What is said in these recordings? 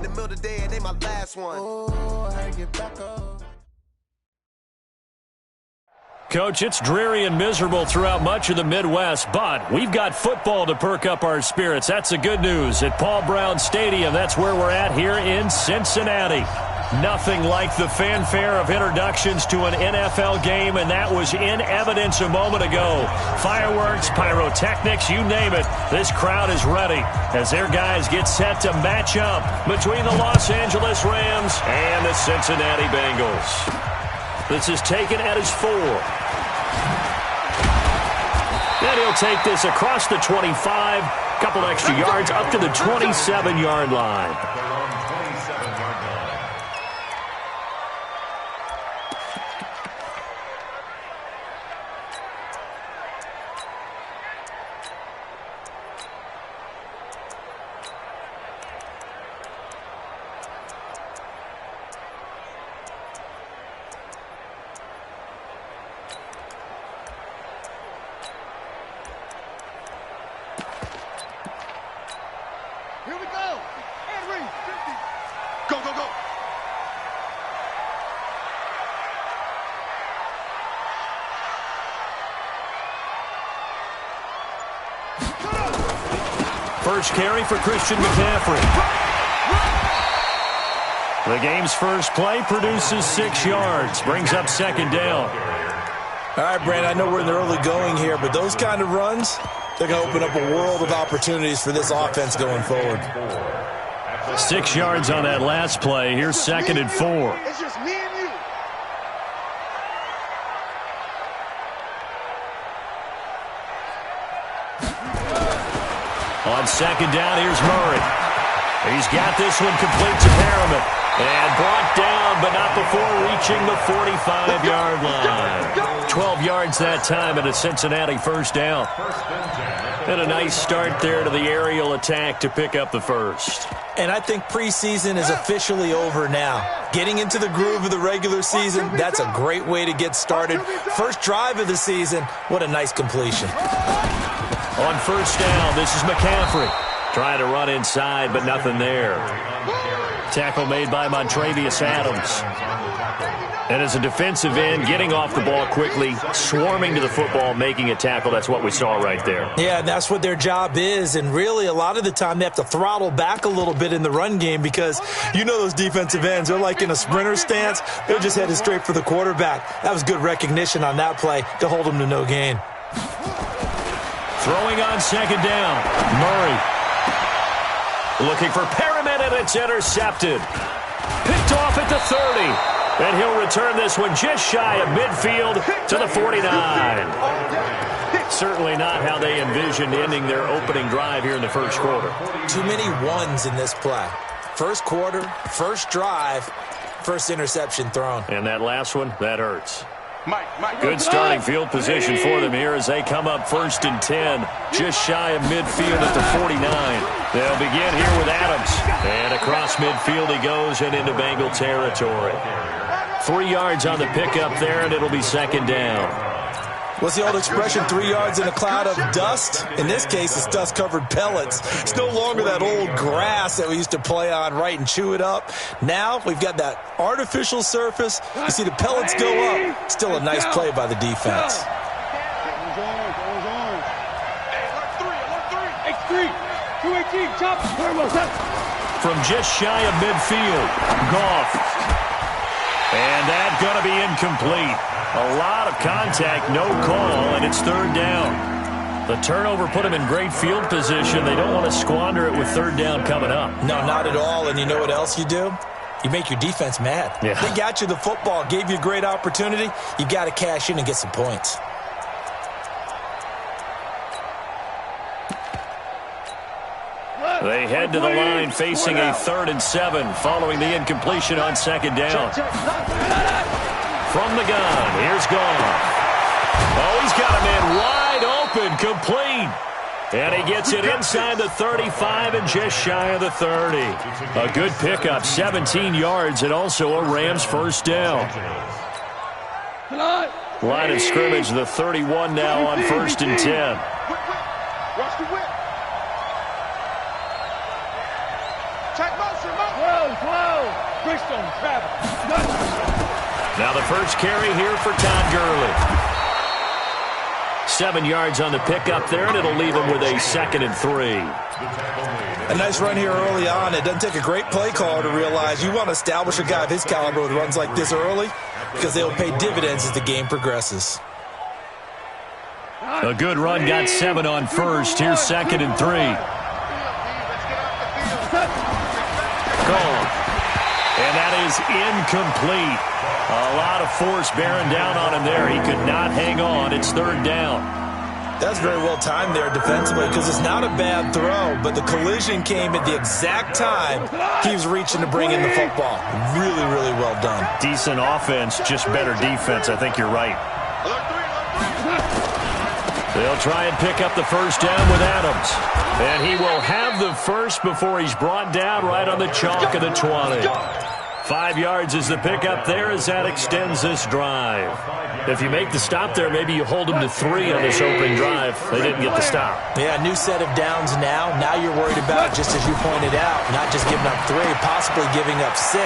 In the middle of the day, and they my last one. Oh, I get back up. Coach, it's dreary and miserable throughout much of the Midwest, but we've got football to perk up our spirits. That's the good news. At Paul Brown Stadium, that's where we're at here in Cincinnati. Nothing like the fanfare of introductions to an NFL game, and that was in evidence a moment ago. Fireworks, pyrotechnics, you name it. This crowd is ready as their guys get set to match up between the Los Angeles Rams and the Cincinnati Bengals. This is taken at his 4. Then he'll take this across the 25, couple extra yards up to the 27-yard line. Here we go. Henry, 50. Go, go, go. First carry for Christian McCaffrey. The game's first play produces 6 yards, brings up second down. All right, Brandon, I know we're in the early going here, but those kind of runs, they're going to open up a world of opportunities for this offense going forward. 6 yards on that last play. Here's second and 4. It's just me and you. On second down, here's Murray. He's got this one complete to Perriman. And brought down, but not before reaching the 45-yard line. 12 yards that time and a Cincinnati first down. And a nice start there to the aerial attack to pick up the first. And I think preseason is officially over now. Getting into the groove of the regular season, that's a great way to get started. First drive of the season, what a nice completion. On first down, this is McCaffrey. Trying to run inside, but nothing there. Tackle made by Montravius Adams. And as a defensive end, getting off the ball quickly, swarming to the football, making a tackle. That's what we saw right there. Yeah, and that's what their job is. And really, a lot of the time, they have to throttle back a little bit in the run game because you know those defensive ends, they're like in a sprinter stance. They're just headed straight for the quarterback. That was good recognition on that play to hold them to no gain. Throwing on second down, Murray. Looking for Perriman, and it's intercepted. Picked off at the 30. And he'll return this one just shy of midfield to the 49. Certainly not how they envisioned ending their opening drive here in the first quarter. Too many ones in this play. First quarter, first drive, first interception thrown. And that last one, that hurts. Good starting field position for them here as they come up first and 10, just shy of midfield at the 49. They'll begin here with Adams. And across midfield he goes and into Bengal territory. 3 yards on the pickup there, and it'll be second down. What's the old expression, 3 yards in a cloud of dust? In this case, it's dust-covered pellets. It's no longer that old grass that we used to play on, right, and chew it up. Now we've got that artificial surface. You see the pellets go up. Still a nice play by the defense. From just shy of midfield, Goff. And that's going to be incomplete. A lot of contact, no call, and it's third down. The turnover put them in great field position. They don't want to squander it with third down coming up. No, not at all. And you know what else you do? You make your defense mad. Yeah. They got you the football, gave you a great opportunity. You got to cash in and get some points. They head to the line facing a 3rd and 7 following the incompletion on second down. From the gun, here's Goff. Oh, he's got a man wide open, complete. And he gets it inside the 35 and just shy of the 30. A good pickup, 17 yards, and also a Rams first down. Line of scrimmage, the 31 now on 1st and 10. Watch the whip. Check motion, first carry here for Todd Gurley. 7 yards on the pickup there, and it'll leave him with a 2nd and 3. A nice run here early on. It doesn't take a great play caller to realize you want to establish a guy of his caliber with runs like this early because they'll pay dividends as the game progresses. A good run, got 7 on first. Here's 2nd and 3. Gone. And that is incomplete. A lot of force bearing down on him there. He could not hang on. It's 3rd down. That's very well timed there defensively because it's not a bad throw, but the collision came at the exact time he was reaching to bring in the football. Really, really well done. Decent offense, just better defense. I think you're right. They'll try and pick up the first down with Adams. And he will have the first before he's brought down right on the chalk of the 20. 5 yards is the pickup there as that extends this drive. If you make the stop there, maybe you hold them to 3 on this opening drive. They didn't get the stop. Yeah, new set of downs now. Now you're worried about, just as you pointed out, not just giving up 3, possibly giving up 6.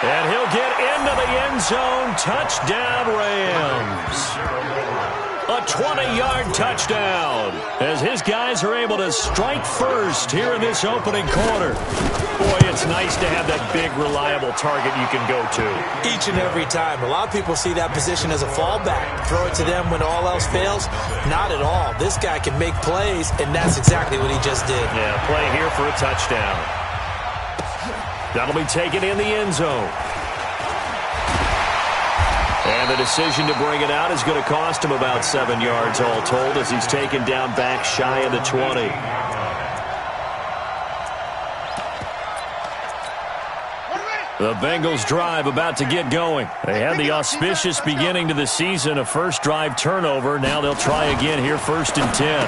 And he'll get into the end zone. Touchdown, Rams. A 20-yard touchdown as his guys are able to strike first here in this opening quarter. Boy, it's nice to have that big, reliable target you can go to. Each and every time. A lot of people see that position as a fallback. Throw it to them when all else fails. Not at all. This guy can make plays, and that's exactly what he just did. Yeah, play here for a touchdown. That'll be taken in the end zone. And the decision to bring it out is going to cost him about 7 yards all told as he's taken down back shy of the 20. The Bengals drive about to get going. They had the auspicious beginning to the season, a first drive turnover. Now they'll try again here, 1st and 10.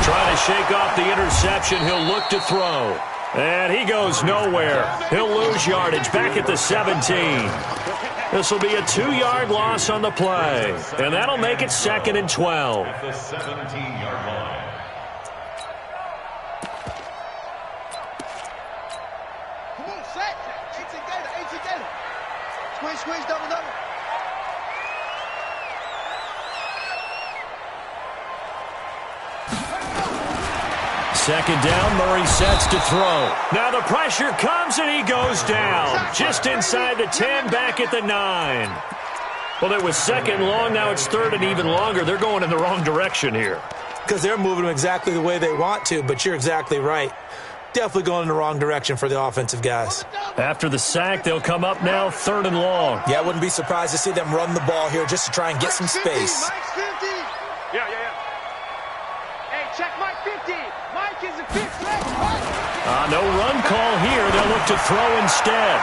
Trying to shake off the interception. He'll look to throw. And he goes nowhere. He'll lose yardage back at the 17. This will be a 2-yard loss on the play. And that'll make it 2nd and 12. At the 17-yard line. Come on, set. 18 gator. Squeeze, double. Second down, Murray sets to throw. Now the pressure comes and he goes down. Just inside the 10, back at the 9. Well, it was 2nd long, now it's 3rd and even longer. They're going in the wrong direction here. Because they're moving them exactly the way they want to, but you're exactly right. Definitely going in the wrong direction for the offensive guys. After the sack, they'll come up now 3rd and long. Yeah, I wouldn't be surprised to see them run the ball here just to try and get some space. Mike's 50. Yeah. Hey, check Mike 50. Mike is a 50. No run call here. They'll look to throw instead.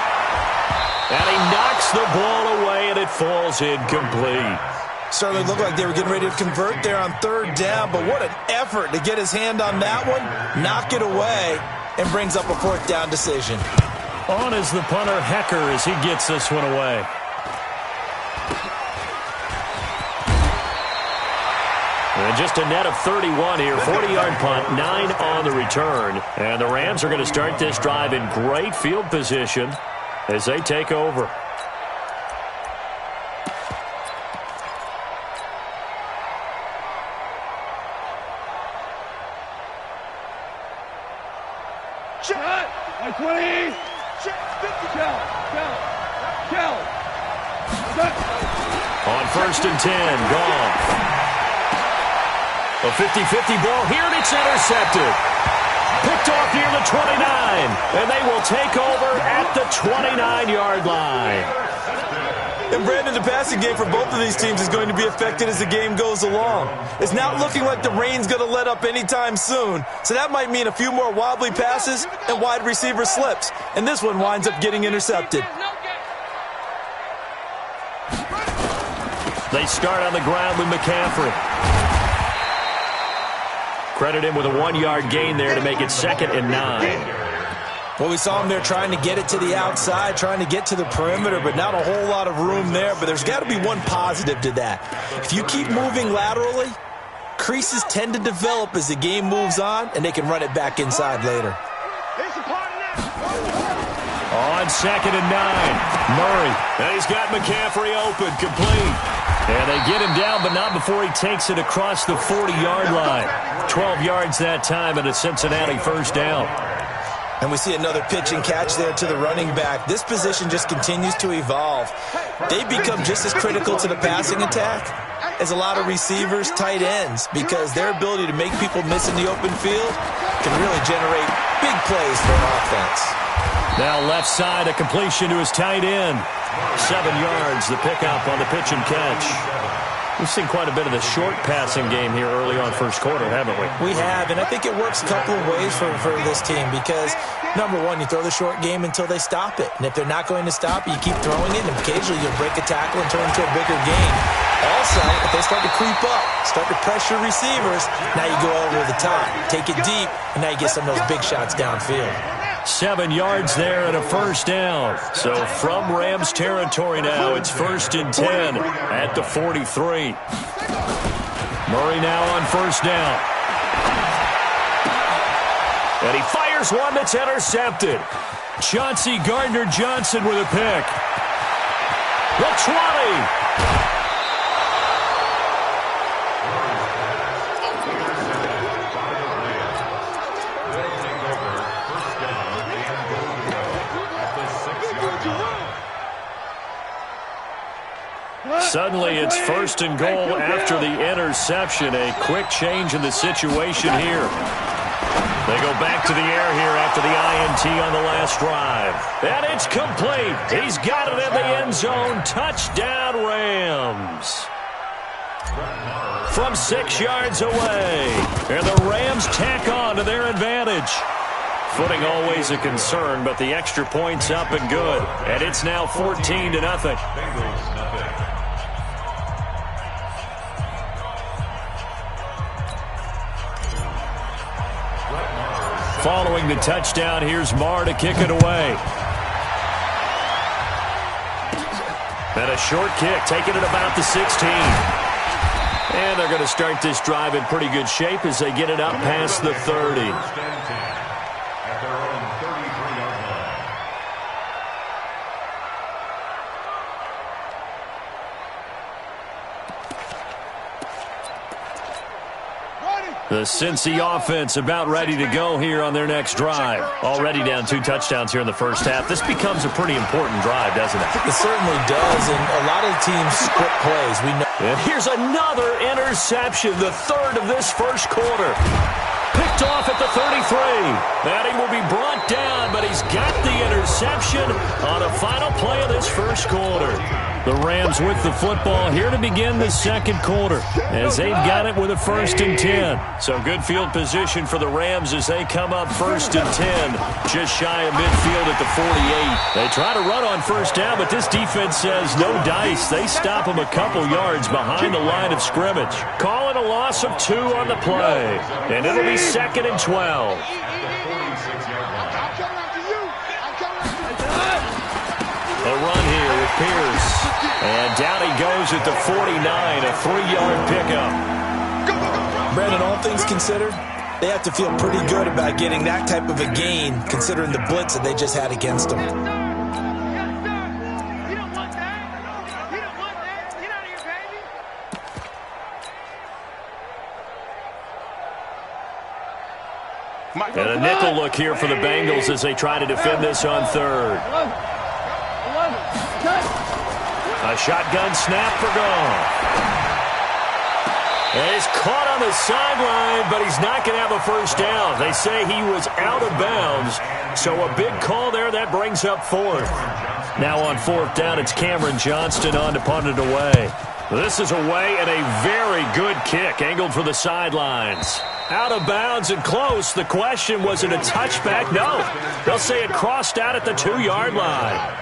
And he knocks the ball away, and it falls incomplete. Certainly looked like they were getting ready to convert there on 3rd down, but what an effort to get his hand on that one, knock it away, and brings up a 4th down decision. On is the punter, Hecker, as he gets this one away. And just a net of 31 here, 40-yard punt, 9 on the return. And the Rams are going to start this drive in great field position as they take over. Check. 20. Check. 50. Cal. On 1st and 10, gone. A 50-50 ball here, and it's intercepted. Picked off near the 29, and they will take over at the 29-yard line. And Brandon, the passing game for both of these teams is going to be affected as the game goes along. It's not looking like the rain's going to let up anytime soon, so that might mean a few more wobbly passes and wide receiver slips. And this one winds up getting intercepted. They start on the ground with McCaffrey. Credit him with a 1-yard gain there to make it 2nd and 9. Well, we saw him there trying to get it to the outside, trying to get to the perimeter, but not a whole lot of room there. But there's got to be one positive to that. If you keep moving laterally, creases tend to develop as the game moves on, and they can run it back inside later. On 2nd and 9. Murray. And he's got McCaffrey open. Complete. And they get him down, but not before he takes it across the 40-yard line. 12 yards that time and a Cincinnati first down. And we see another pitch and catch there to the running back. This position just continues to evolve. They become just as critical to the passing attack as a lot of receivers, tight ends, because their ability to make people miss in the open field can really generate big plays for an offense. Now left side, a completion to his tight end. 7 yards, the pickup on the pitch and catch. We've seen quite a bit of the short passing game here early on first quarter, haven't we? We have, and I think it works a couple of ways for this team because, number one, you throw the short game until they stop it. And if they're not going to stop it, you keep throwing it, and occasionally you'll break a tackle and turn it into a bigger game. Also, if they start to creep up, start to pressure receivers, now you go over the top, take it deep, and now you get some of those big shots downfield. 7 yards there and a first down. So from Rams territory now, it's 1st and 10 at the 43. Murray now on first down. And he fires one that's intercepted. Chauncey Gardner-Johnson with a pick. The 20. Suddenly it's 1st and goal after the interception. A quick change in the situation here. They go back to the air here after the INT on the last drive. And it's complete. He's got it in the end zone. Touchdown, Rams. From 6 yards away. And the Rams tack on to their advantage. Footing always a concern, but the extra point's up and good. And it's now 14-0. Following the touchdown, here's Marr to kick it away. And a short kick, taking it about the 16. And they're going to start this drive in pretty good shape as they get it up past the 30. The Cincy offense about ready to go here on their next drive. Already down 2 touchdowns here in the first half. This becomes a pretty important drive, doesn't it? It certainly does, and a lot of teams script plays. We know. And here's another interception, the 3rd of this first quarter. Picked off at the 33. And he will be brought down, but he's got the interception on a final play of this first quarter. The Rams with the football here to begin the second quarter as they've got it with a 1st and 10. So good field position for the Rams as they come up 1st and 10, just shy of midfield at the 48. They try to run on first down, but this defense says no dice. They stop them a couple yards behind the line of scrimmage. Calling a loss of 2 on the play, and it'll be 2nd and 12. A run here with Pierce. And down he goes at the 49, a 3-yard pickup. Brandon, all things considered, they have to feel pretty good about getting that type of a gain, considering the blitz that they just had against them. And a nickel look here for the Bengals as they try to defend this on 3rd. A shotgun snap for Goff. And he's caught on the sideline, but he's not going to have a first down. They say he was out of bounds, so a big call there. That brings up 4th. Now on 4th down, it's Cameron Johnston on to punt it away. This is away and a very good kick, angled for the sidelines. Out of bounds and close. The question, was it a touchback? No. They'll say it crossed out at the 2-yard line.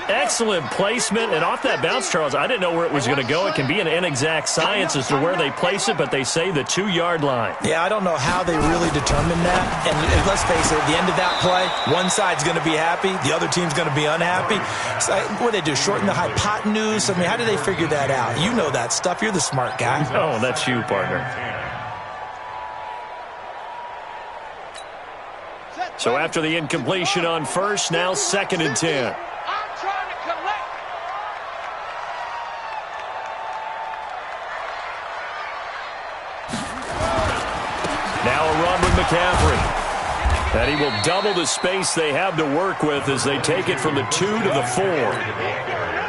Excellent placement, and off that bounce, Charles, I didn't know where it was going to go. It can be an inexact science as to where they place it, but they say the 2-yard line. Yeah, I don't know how they really determined that. And let's face it, at the end of that play, one side's going to be happy, the other team's going to be unhappy. So, what do they do, shorten the hypotenuse? I mean, how do they figure that out? You know that stuff. You're the smart guy. Oh, that's you, partner. So after the incompletion on first, now 2nd and 10. I'm trying to collect. Now a run with McCaffrey. And he will double the space they have to work with as they take it from the 2 to the 4.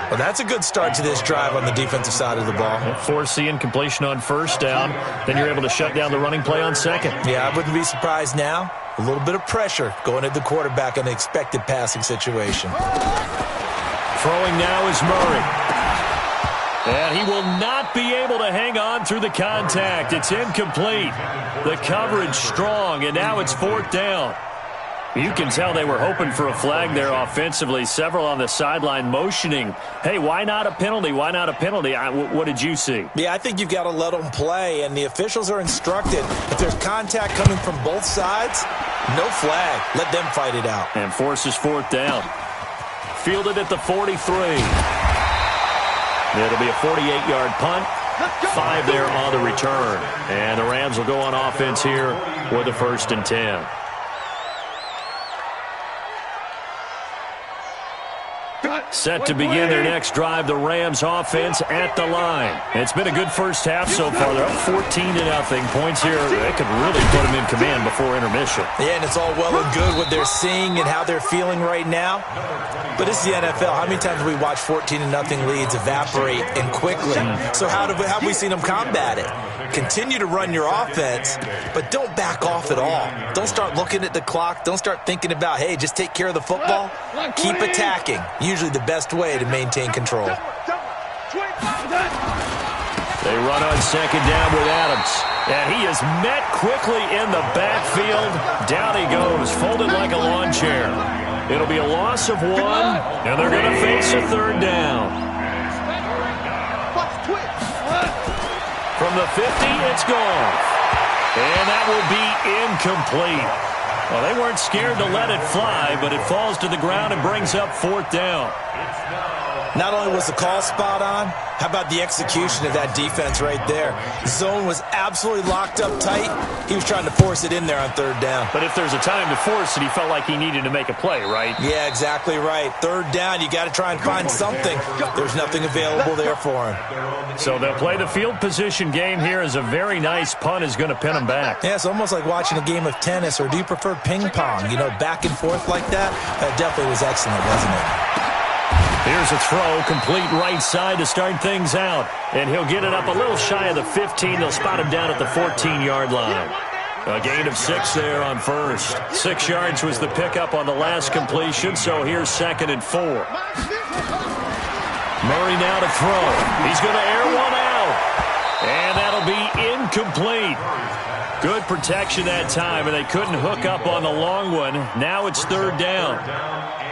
Well, that's a good start to this drive on the defensive side of the ball. Force the incompletion on first down. Then you're able to shut down the running play on second. Yeah, I wouldn't be surprised now. A little bit of pressure going at the quarterback in an expected passing situation. Throwing now is Murray. And he will not be able to hang on through the contact. It's incomplete. The coverage strong, and now it's 4th down. You can tell they were hoping for a flag there offensively. Several on the sideline motioning, hey, why not a penalty? Why not a penalty? What did you see? Yeah, I think you've got to let them play, and the officials are instructed. If there's contact coming from both sides, no flag. Let them fight it out. And forces 4th down. Fielded at the 43. It'll be a 48-yard punt. 5 there on the return. And the Rams will go on offense here with a 1st and 10. Set to begin their next drive, the Rams offense at the line. It's been a good first half so far. They're up 14-0. Points here, they could really put them in command before intermission. Yeah, and it's all well and good what they're seeing and how they're feeling right now. But it's the NFL. How many times have we watched 14-0 leads evaporate and quickly? So how have we seen them combat it? Continue to run your offense, but don't back off at all. Don't start looking at the clock. Don't start thinking about, hey, just take care of the football. Keep attacking. Usually the best way to maintain control. They run on 2nd down with Adams. And he is met quickly in the backfield. Down he goes, folded like a lawn chair. It'll be a loss of 1, and they're going to face a 3rd down. From the 50, it's gone. And that will be incomplete. Well, they weren't scared to let it fly, but it falls to the ground and brings up 4th down. Not only was the call spot on, how about the execution of that defense right there? Zone was absolutely locked up tight. He was trying to force it in there on 3rd down. But if there's a time to force it, he felt like he needed to make a play, right? Yeah, exactly right. 3rd down, you got to try and find something. There's nothing available there for him. So they'll play the field position game here as a very nice punt is going to pin them back. Yeah, it's almost like watching a game of tennis, or do you prefer ping pong? You know, back and forth like that? That definitely was excellent, wasn't it? Here's a throw, complete right side to start things out. And he'll get it up a little shy of the 15. They'll spot him down at the 14-yard line. A gain of 6 there on first. 6 yards was the pickup on the last completion, so here's 2nd and 4. Murray now to throw. He's going to air one out. And that'll be incomplete. Good protection that time, and they couldn't hook up on the long one. Now it's 3rd down.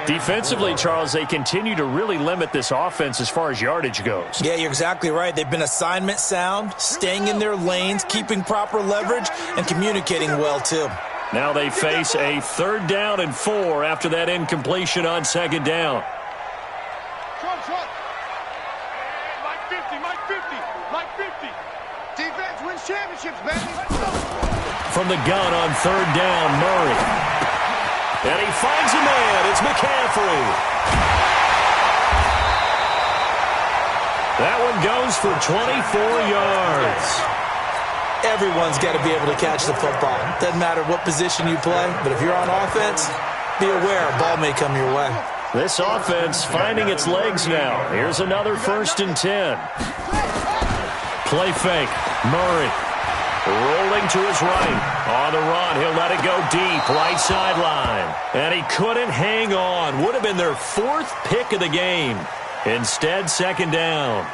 Defensively, Charles, they continue to really limit this offense as far as yardage goes. Yeah, you're exactly right. They've been assignment sound, staying in their lanes, keeping proper leverage, and communicating well, too. Now they face a 3rd down and 4 after that incompletion on 2nd down. Mike 50, Mike 50, Mike 50. Defense wins championships, baby. From the gun on 3rd down, Murray. And he finds a man. It's McCaffrey. That one goes for 24 yards. Everyone's got to be able to catch the football. Doesn't matter what position you play, but if you're on offense, be aware a ball may come your way. This offense finding its legs now. Here's another 1st and 10. Play fake. Murray. Rolling to his right. On the run, he'll let it go deep, right sideline. And he couldn't hang on. Would have been their 4th pick of the game. Instead, 2nd down.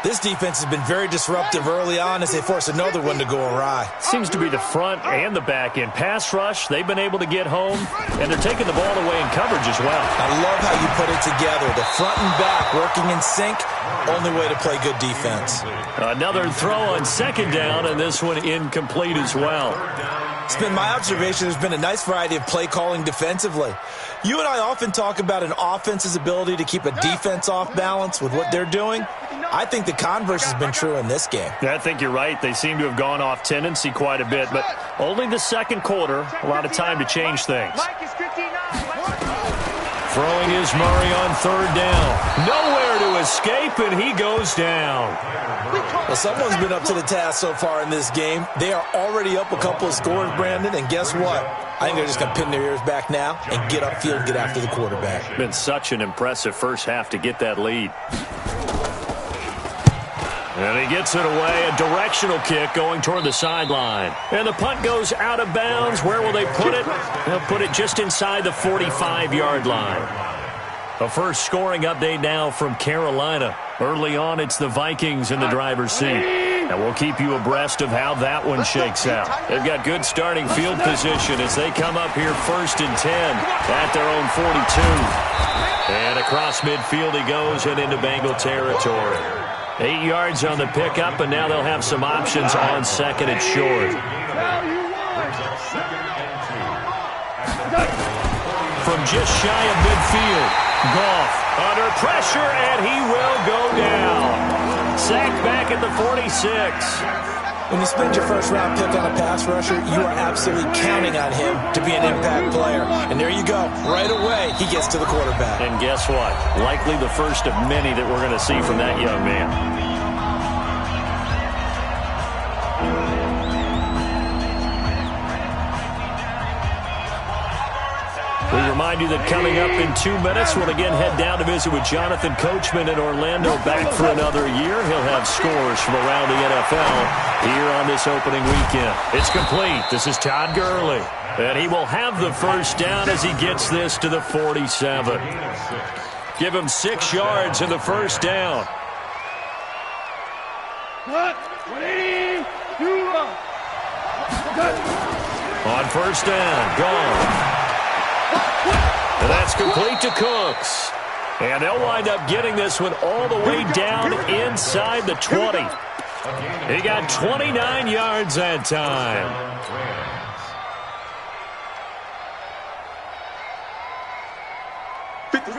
This defense has been very disruptive early on as they force another one to go awry. Seems to be the front and the back end. Pass rush, they've been able to get home, and they're taking the ball away in coverage as well. I love how you put it together. The front and back working in sync, only way to play good defense. Another throw on 2nd down, and this one incomplete as well. It's been my observation there's been a nice variety of play calling defensively. You and I often talk about an offense's ability to keep a defense off balance with what they're doing. I think the converse has been true in this game. Yeah, I think you're right. They seem to have gone off tendency quite a bit, but only the second quarter, a lot of time to change things. Throwing is Murray on third down. Nowhere to escape, and he goes down. Well, someone's been up to the task so far in this game. They are already up a couple of scores, Brandon, and guess what? I think they're just going to pin their ears back now and get upfield and get after the quarterback. Been such an impressive first half to get that lead. And he gets it away, a directional kick going toward the sideline. And the punt goes out of bounds. Where will they put it? They'll put it just inside the 45-yard line. A first scoring update now from Carolina. Early on, it's the Vikings in the driver's seat. And we'll keep you abreast of how that one shakes out. They've got good starting field position as they come up here 1st and 10 at their own 42. And across midfield he goes and into Bengal territory. 8 yards on the pickup, and now they'll have some options on second and short. From just shy of midfield, Goff under pressure, and he will go down. Sacked back at the 46. When you spend your first-round pick on a pass rusher, you are absolutely counting on him to be an impact player. And there you go. Right away, he gets to the quarterback. And guess what? Likely the first of many that we're going to see from that young man. We remind you that coming up in 2 minutes, we'll again head down to visit with Jonathan Coachman in Orlando, back for another year. He'll have scores from around the NFL here on this opening weekend. It's complete. This is Todd Gurley, and he will have the first down as he gets this to the 47. Give him 6 yards in the first down. On first down, gone. And that's complete to Cooks. And they'll wind up getting this one all the way down inside the 20. He got 29 yards that time.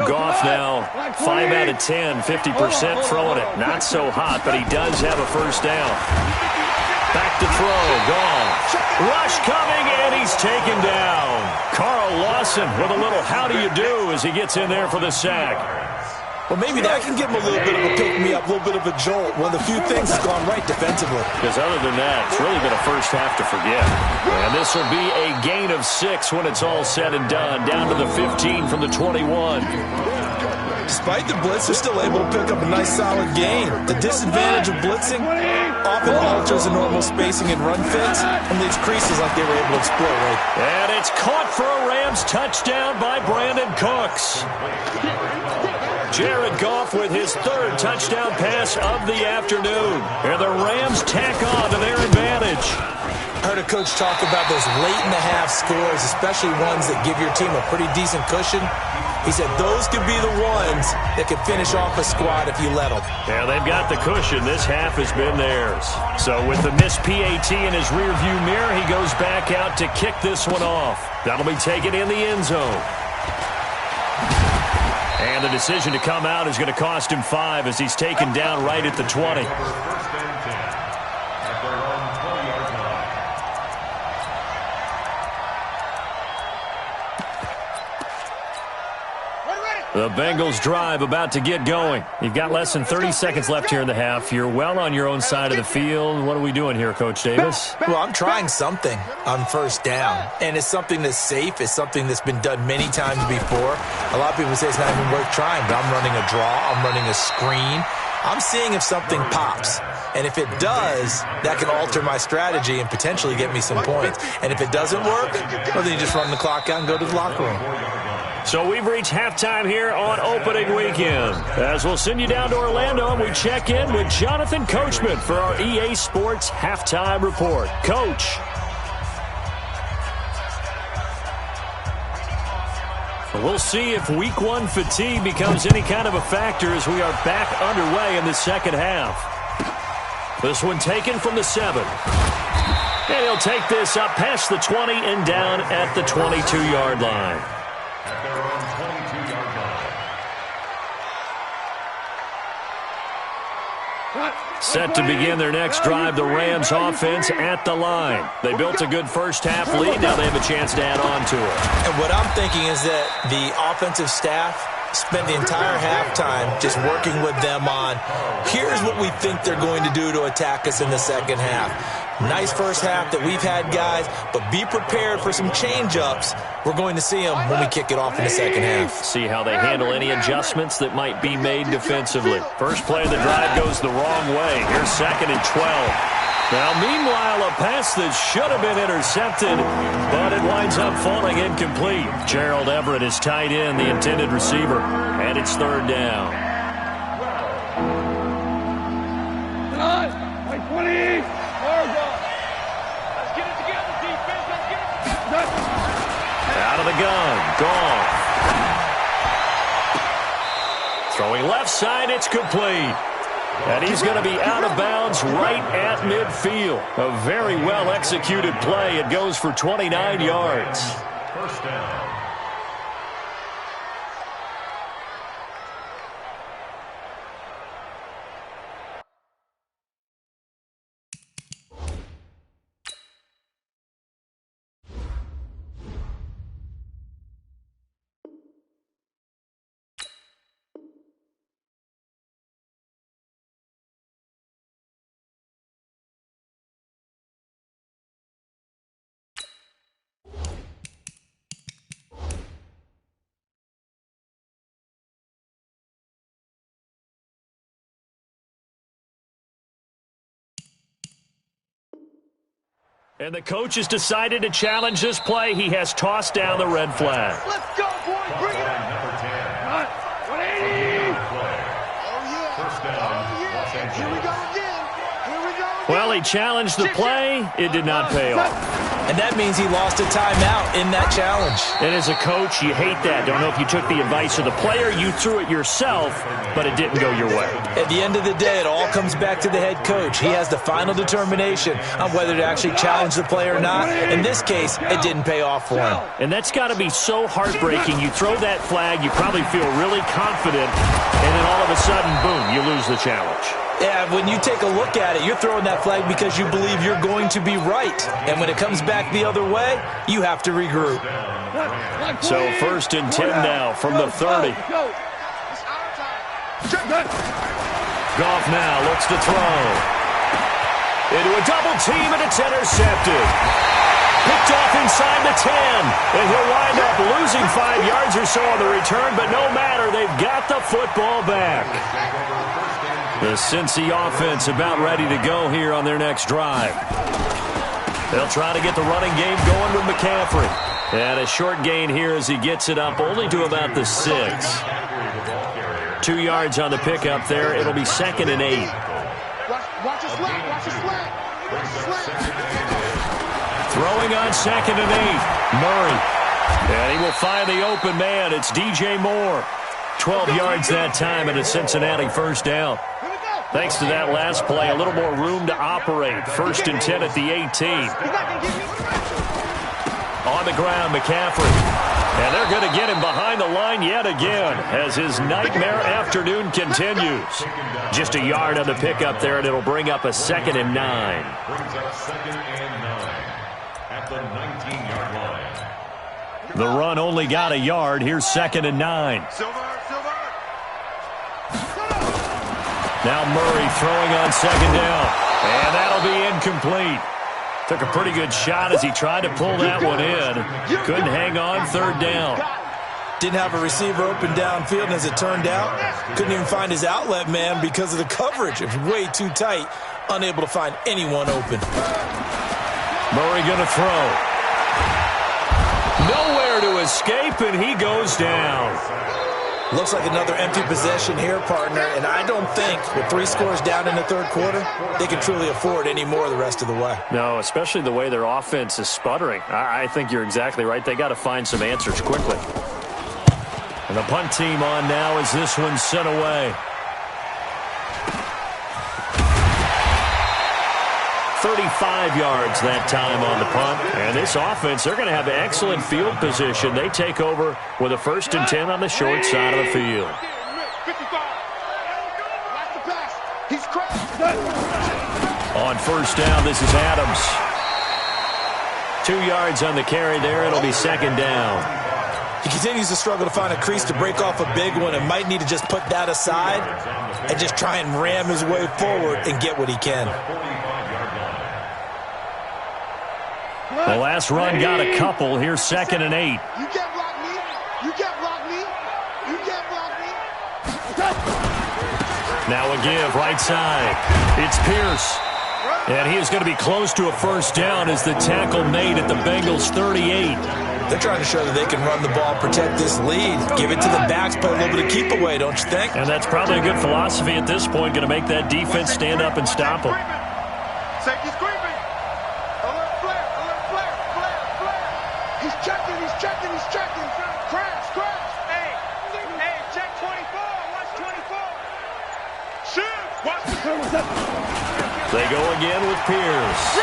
Goff now 5 out of 10, 50% throwing it. Not so hot, but he does have a first down. Back to throw, Goff. Rush coming, and he's taken down. Carl Lawson with a little how do you do as he gets in there for the sack. Well, maybe that can give him a little bit of a pick-me-up, a little bit of a jolt. One of the few things that's gone right defensively. Because other than that, it's really been a first half to forget. And this will be a gain of 6 when it's all said and done. Down to the 15 from the 21. Despite the blitz, they're still able to pick up a nice solid gain. The disadvantage of blitzing often alters the normal spacing and run fits and leaves creases like they were able to exploit. Right? And it's caught for a Rams touchdown by Brandon Cooks. Jared Goff with his 3rd touchdown pass of the afternoon. And the Rams tack on to their advantage. I heard a coach talk about those late-in-the-half scores, especially ones that give your team a pretty decent cushion. He said those could be the ones that could finish off a squad if you let them. Yeah, they've got the cushion. This half has been theirs. So with the missed PAT in his rearview mirror, he goes back out to kick this one off. That'll be taken in the end zone. And the decision to come out is going to cost him 5 as he's taken down right at the 20. The Bengals drive about to get going. You've got less than 30 seconds left here in the half. You're well on your own side of the field. What are we doing here, Coach Davis? Well, I'm trying something on first down, and it's something that's safe. It's something that's been done many times before. A lot of people say it's not even worth trying, but I'm running a draw. I'm running a screen. I'm seeing if something pops. And if it does, that can alter my strategy and potentially get me some points. And if it doesn't work, well, then you just run the clock out and go to the locker room. So we've reached halftime here on opening weekend. As we'll send you down to Orlando and we check in with Jonathan Coachman for our EA Sports Halftime Report. Coach. We'll see if week 1 fatigue becomes any kind of a factor as we are back underway in the second half. This one taken from the 7. And he'll take this up past the 20 and down at the 22-yard line. At their own 22-yard line. Set to begin their next drive, the Rams offense at the line. They built a good first-half lead. Now they have a chance to add on to it. And what I'm thinking is that the offensive staff spend the entire halftime just working with them on, here's what we think they're going to do to attack us in the second half. Nice first half that we've had, guys, but be prepared for some change-ups. We're going to see them when we kick it off in the second half. See how they handle any adjustments that might be made defensively. First play of the drive goes the wrong way. Here's 2nd and 12. Now, meanwhile, a pass that should have been intercepted, but it winds up falling incomplete. Gerald Everett is tight end, the intended receiver, and it's 3rd down. Like 20. Let's get it together, defense. Let's get it. Out of the gun, gone. Throwing left side, it's complete. And he's going to be out of bounds right at midfield. A very well-executed play. It goes for 29 yards. First down. And the coach has decided to challenge this play. He has tossed down the red flag. Let's go, boys. Bring it up. Number 10. 180. First down. Here we go again. Here we go again. Well, he challenged the play. It did not pay off. And that means he lost a timeout in that challenge. And as a coach, you hate that. Don't know if you took the advice of the player. You threw it yourself, but it didn't go your way. At the end of the day, it all comes back to the head coach. He has the final determination on whether to actually challenge the play or not. In this case, it didn't pay off for him. And that's got to be so heartbreaking. You throw that flag, you probably feel really confident, and then all of a sudden, boom, you lose the challenge. Yeah, when you take a look at it, you're throwing that flag because you believe you're going to be right. And when it comes back the other way, you have to regroup. So 1st and 10 now from the 30. Goff now looks to throw. Into a double team, and it's intercepted. Picked off inside the 10. And he'll wind up losing 5 yards or so on the return, but no matter, they've got the football back. The Cincy offense about ready to go here on their next drive. They'll try to get the running game going with McCaffrey. And a short gain here as he gets it up only to about the 6. 2 yards on the pickup there. It'll be 2nd and 8. Watch the slant. Watch the slant. Throwing on 2nd and 8. Murray. And he will find the open man. It's DJ Moore. 12 yards that time and a Cincinnati 1st down. Thanks to that last play, a little more room to operate. 1st and 10 at the 18. On the ground, McCaffrey. And they're going to get him behind the line yet again as his nightmare afternoon continues. Just a yard on the pickup there, and it'll bring up a 2nd and 9. Brings up 2nd and 9 at the 19-yard line. The run only got a yard. Here's 2nd and 9. Now Murray throwing on 2nd down. And that'll be incomplete. Took a pretty good shot as he tried to pull that one in. Couldn't hang on 3rd down. Didn't have a receiver open downfield, and as it turned out, couldn't even find his outlet man because of the coverage. It was way too tight, unable to find anyone open. Murray going to throw. Nowhere to escape, and he goes down. Looks like another empty possession here, partner, and I don't think with 3 scores down in the 3rd quarter, they can truly afford any more the rest of the way. No, especially the way their offense is sputtering. I think you're exactly right. They got to find some answers quickly. And the punt team on now as this one's sent away. 35 yards that time on the punt. And this offense, they're going to have excellent field position. They take over with a 1st and 10 on the short side of the field. 55. Watch the pass. He's crazy. On 1st down, this is Adams. 2 yards on the carry there. It'll be 2nd down. He continues to struggle to find a crease to break off a big one and might need to just put that aside and just try and ram his way forward and get what he can. The last run got a couple. Here's 2nd and 8. You can't block me. You can't block me. You can't block me. Now a give, right side. It's Pierce. And he is going to be close to a 1st down as the tackle made at the Bengals' 38. They're trying to show that they can run the ball, protect this lead, give it to the backs, play a little bit of keep away, don't you think? And that's probably a good philosophy at this point, going to make that defense stand up and stop them. Safety's creeping. Alert flare, alert flare, flare, flare. He's checking, he's checking, he's checking. Crash, crash. Hey, check 24. Watch 24. Shoot. Watch the They go again with Pierce.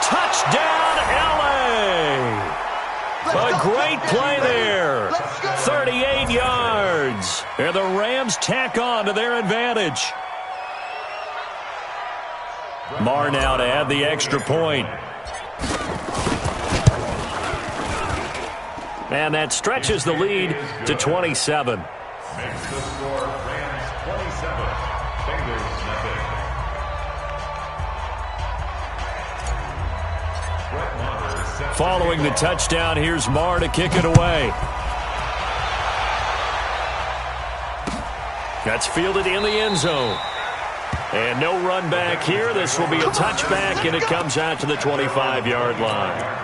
Touchdown, L.A. A great play there. 38 yards. And the Rams tack on to their advantage. Marr now to add the extra point. And that stretches the lead to 27. Makes the score Rams 27, Bengals nothing. Following the touchdown, here's Marr to kick it away. That's fielded in the end zone. And no run back here. This will be a touchback, and it comes out to the 25-yard line.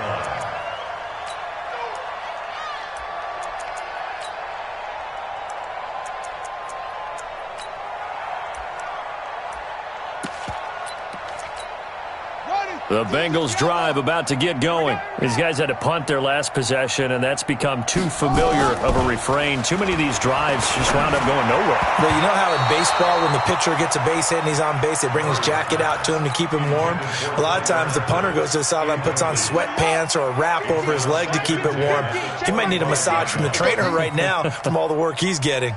The Bengals drive about to get going. These guys had to punt their last possession, and that's become too familiar of a refrain. Too many of these drives just wound up going nowhere. Well, you know how in baseball, when the pitcher gets a base hit and he's on base, they bring his jacket out to him to keep him warm? A lot of times the punter goes to the sideline, puts on sweatpants or a wrap over his leg to keep it warm. He might need a massage from the trainer right now from all the work he's getting.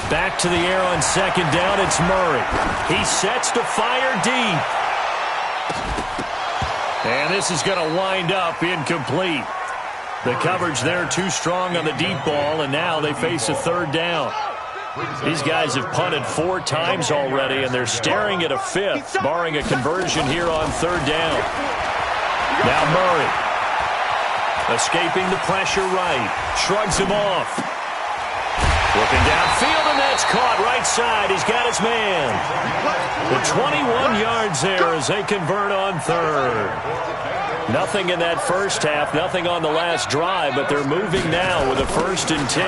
Back to the air on 2nd down, it's Murray. He sets to fire deep. And this is going to wind up incomplete. The coverage there too strong on the deep ball, and now they face a 3rd down. These guys have punted 4 times already, and they're staring at a 5th, barring a conversion here on 3rd down. Now Murray. Escaping the pressure right. Shrugs him off. Looking downfield, and that's caught right side. He's got his man. The 21 yards there as they convert on 3rd. Nothing in that first half, nothing on the last drive, but they're moving now with a 1st and 10.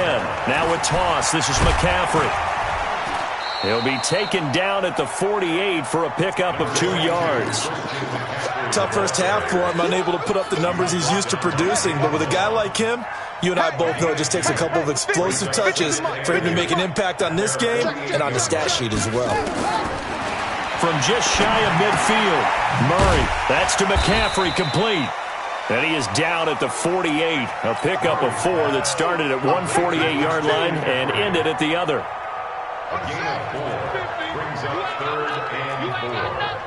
Now a toss. This is McCaffrey. He'll be taken down at the 48 for a pickup of 2 yards. Tough first half for him, unable to put up the numbers he's used to producing. But with a guy like him, you and I both know it just takes a couple of explosive touches for him to make an impact on this game and on the stat sheet as well. From just shy of midfield, Murray, that's to McCaffrey, complete. And he is down at the 48, a pickup of 4 that started at one 48-yard line and ended at the other. A gain of 4 brings up 3rd and 4.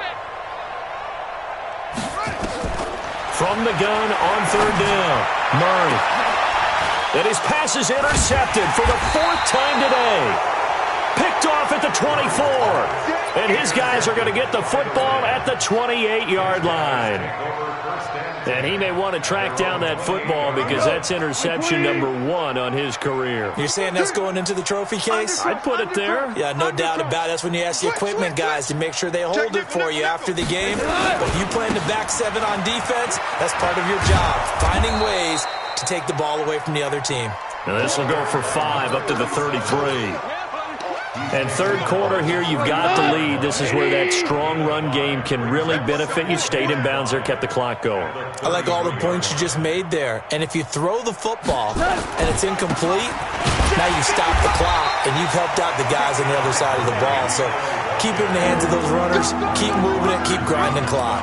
From the gun on 3rd down, Murray. And his pass is intercepted for the 4th time today. Picked off at the 24. And his guys are going to get the football at the 28-yard line. And he may want to track down that football because that's interception number 1 on his career. You're saying that's going into the trophy case? I'd put it there. Yeah, no doubt about it. That's when you ask the equipment guys to make sure they hold it for you after the game. But if you plan to back 7 on defense, that's part of your job, finding ways to take the ball away from the other team. Now this will go for 5 up to the 33. And 3rd quarter here, you've got the lead. This is where that strong run game can really benefit you. Stayed in bounds there, kept the clock going. I like all the points you just made there. And if you throw the football and it's incomplete, Now you stop the clock, and you've helped out the guys on the other side of the ball. So keep it in the hands of those runners. Keep moving it. Keep grinding clock.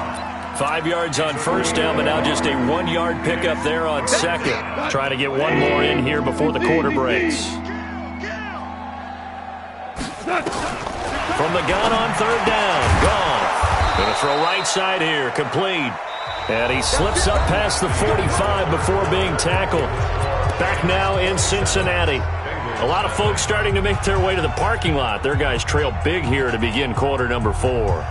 5 yards on first down, but now just a 1-yard pickup there on second. Trying to get one more in here before the quarter breaks. From the gun on third down. Gone. Going to throw right side here. Complete. And he slips up past the 45 before being tackled. Back now in Cincinnati. A lot of folks starting to make their way to the parking lot. Their guys trail big here to begin quarter number 4.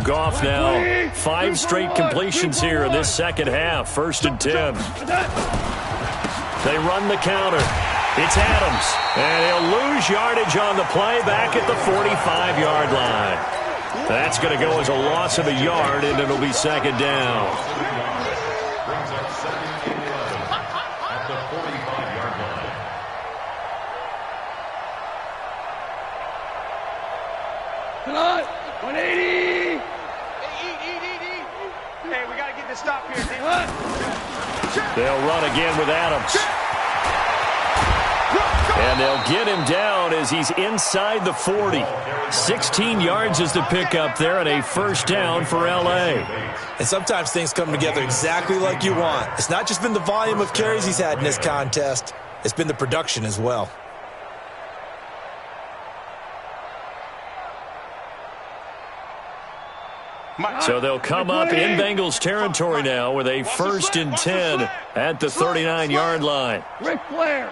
Goff now 5 straight completions here in this second half. 1st and 10. They run the counter. It's Adams. And he'll lose yardage on the play back at the 45-yard line. That's going to go as a loss of a yard, and it'll be second down. Brings up 2nd and 11 at the 45-yard line. Tonight, 180. Hey, we got to get this stop here. They'll run again with Adams. And they'll get him down as he's inside the 40. 16 yards is the pickup there, and a first down for L.A. And sometimes things come together exactly like you want. It's not just been the volume of carries he's had in this contest. It's been the production as well. So they'll come up in Bengals territory now with a 1st and 10 at the 39-yard line. Ric Flair.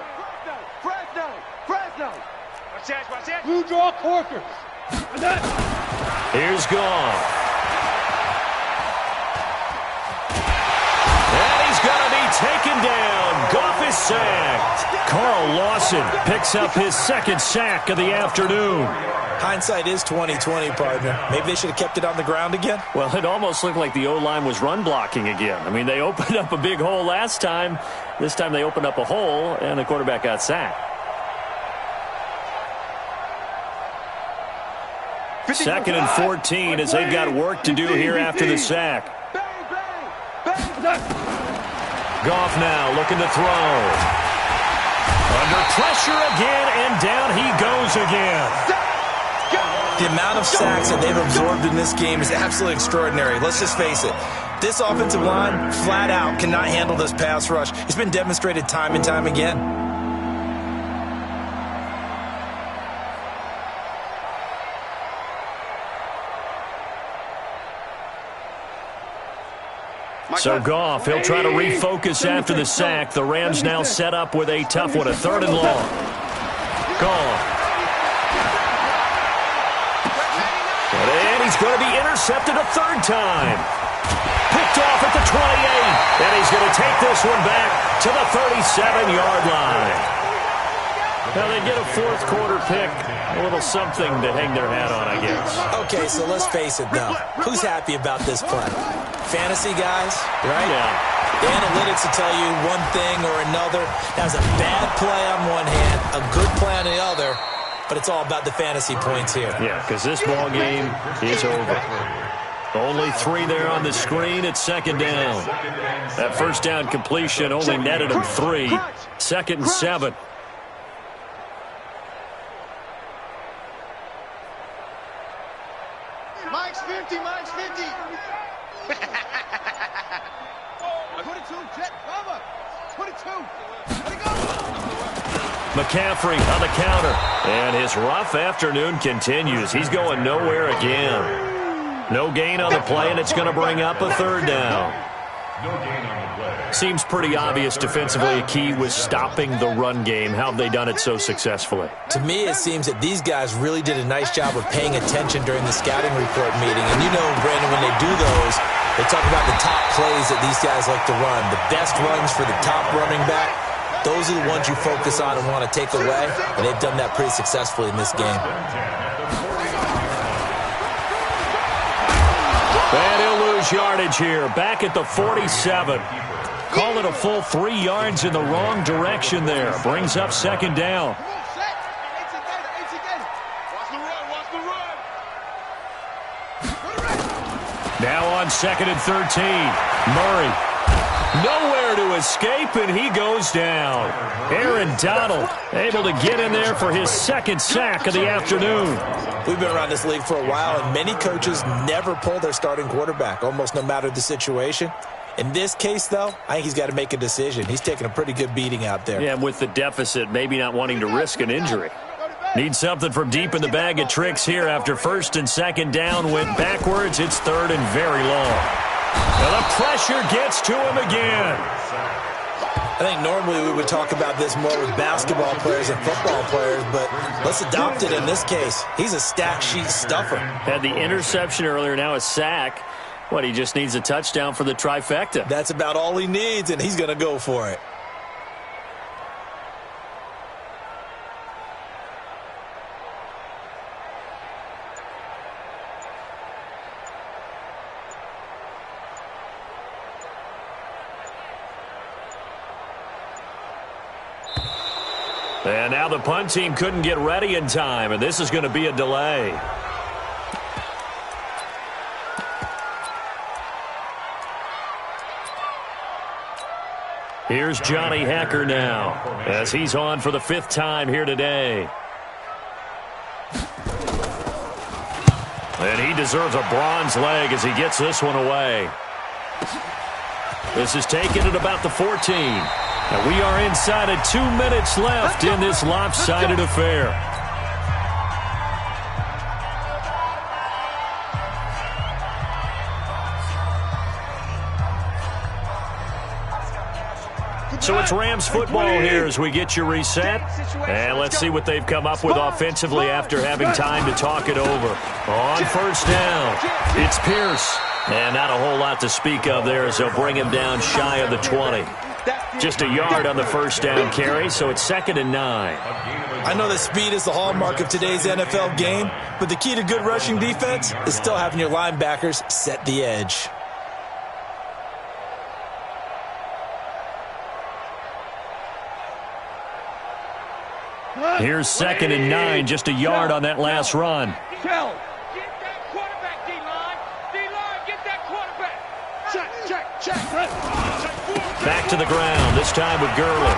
Fresno. Watch that. Blue draw Corker. Here's Goff. And he's going to be taken down. Goff is sacked. Carl Lawson picks up his 2nd sack of the afternoon. Hindsight is 20/20, partner. Maybe they should have kept it on the ground again. Well, it almost looked like the O-line was run blocking again. I mean, they opened up a big hole last time. This time they opened up a hole, and the quarterback got sacked. 2nd and 14 as they've got work to do here after the sack. Goff now looking to throw. Under pressure again, and down he goes again. The amount of sacks that they've absorbed in this game is absolutely extraordinary. Let's just face it. This offensive line, flat out, cannot handle this pass rush. It's been demonstrated time and time again. So Goff, he'll try to refocus after the sack. The Rams now set up with a tough one, a 3rd and long. Goff. And he's going to be intercepted a 3rd time. Picked off at the 28. And he's going to take this one back to the 37-yard line. Now they get a 4th quarter pick. A little something to hang their hat on, I guess. Okay, so let's face it now. Who's happy about this play? Fantasy guys, right? Yeah. The analytics will tell you one thing or another. That was a bad play on one hand, a good play on the other, but it's all about the fantasy points here. Yeah, because this ball game is over. Only 3 there on the screen. It's 2nd down. That first down completion only netted him 3. 2nd and 7. Mike's 50. 22, jet cover. 22. Let it go. McCaffrey on the counter. And his rough afternoon continues. He's going nowhere again. No gain on the play, and it's going to bring up a 3rd down. No gain on the play. Seems pretty obvious defensively a key was stopping the run game. How have they done it so successfully? To me, it seems that these guys really did a nice job of paying attention during the scouting report meeting. And you know, Brandon, when they do those, they talk about the top plays that these guys like to run. The best runs for the top running back. Those are the ones you focus on and want to take away. And they've done that pretty successfully in this game. And he'll lose yardage here. Back at the 47. Call it a full 3 yards in the wrong direction there. Brings up 2nd down. Now on 2nd and 13. Murray. Nowhere to escape, and he goes down. Aaron Donald able to get in there for his second sack of the afternoon. We've been around this league for a while, and many coaches never pull their starting quarterback, almost no matter the situation. In this case, though, I think he's got to make a decision. He's taking a pretty good beating out there. Yeah, and with the deficit, maybe not wanting to risk an injury. Need something from deep in the bag of tricks here after 1st and 2nd down. Went backwards. It's 3rd and very long. Now the pressure gets to him again. I think normally we would talk about this more with basketball players and football players, but let's adopt it in this case. He's a stat sheet stuffer. Had the interception earlier, now a sack. What, he just needs a touchdown for the trifecta. That's about all he needs, and he's going to go for it. And now the punt team couldn't get ready in time, and this is going to be a delay. Here's Johnny Hacker now, as he's on for the 5th time here today. And he deserves a bronze leg as he gets this one away. This is taken at about the 14. And we are inside of 2 minutes left in this lopsided affair. So it's Rams football here as we get you reset. And let's see what they've come up with offensively after having time to talk it over. On 1st down, it's Pierce. And not a whole lot to speak of there as they'll bring him down shy of the 20. Just a yard on the 1st down carry, so it's 2nd and 9. I know that speed is the hallmark of today's NFL game, but the key to good rushing defense is still having your linebackers set the edge. Here's 2nd and 9, just a yard on that last run. Get that quarterback, D-line. D-line, get that quarterback. Check. Back to the ground, this time with Gurley.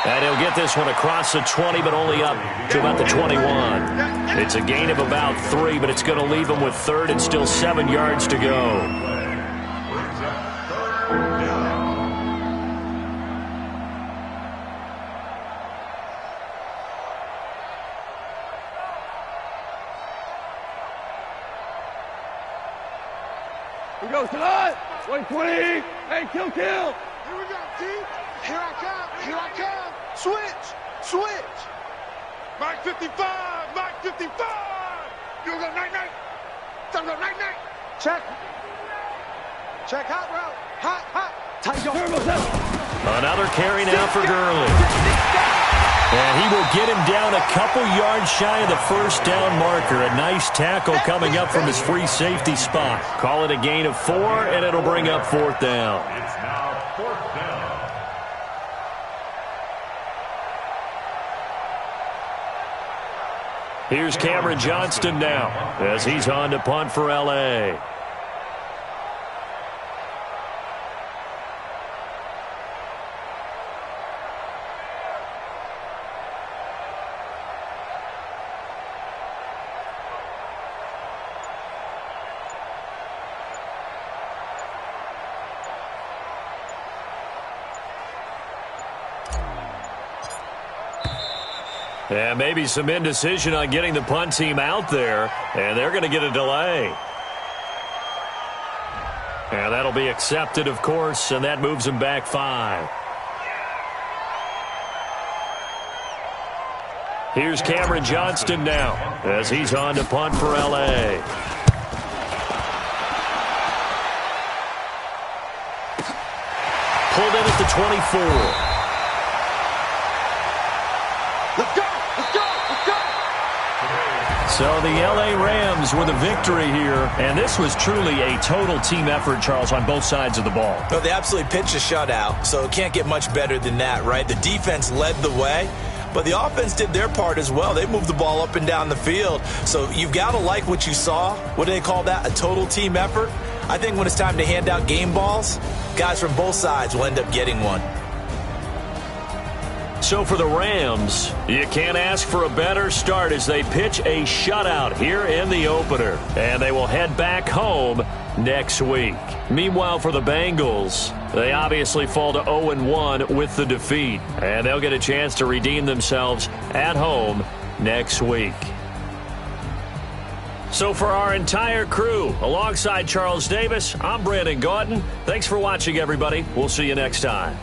And he'll get this one across the 20, but only up to about the 21. It's a gain of about 3, but it's going to leave him with 3rd and still 7 yards to go. Here we go, tonight. 20. Hey, kill. Here we go, T. Here I come. Switch. Mike 55. You go night. Time go night. Check, hot route. Hot. Tight go. Another carry now for Gurley. And he will get him down a couple yards shy of the 1st down marker. A nice tackle coming up from his free safety spot. Call it a gain of 4, and it'll bring up 4th down. It's now 4th down. Here's Cameron Johnston now as he's on to punt for L.A. And maybe some indecision on getting the punt team out there, and they're going to get a delay. And that'll be accepted, of course, and that moves them back 5. Here's Cameron Johnston now as he's on to punt for L.A. Pulled in at the 24. Let's go. So the L.A. Rams with a victory here, and this was truly a total team effort, Charles, on both sides of the ball. No, they absolutely pitched a shutout, so it can't get much better than that, right? The defense led the way, but the offense did their part as well. They moved the ball up and down the field, so you've got to like what you saw. What do they call that? A total team effort? I think when it's time to hand out game balls, guys from both sides will end up getting one. So for the Rams, you can't ask for a better start as they pitch a shutout here in the opener. And they will head back home next week. Meanwhile, for the Bengals, they obviously fall to 0-1 with the defeat. And they'll get a chance to redeem themselves at home next week. So for our entire crew, alongside Charles Davis, I'm Brandon Gaudin. Thanks for watching, everybody. We'll see you next time.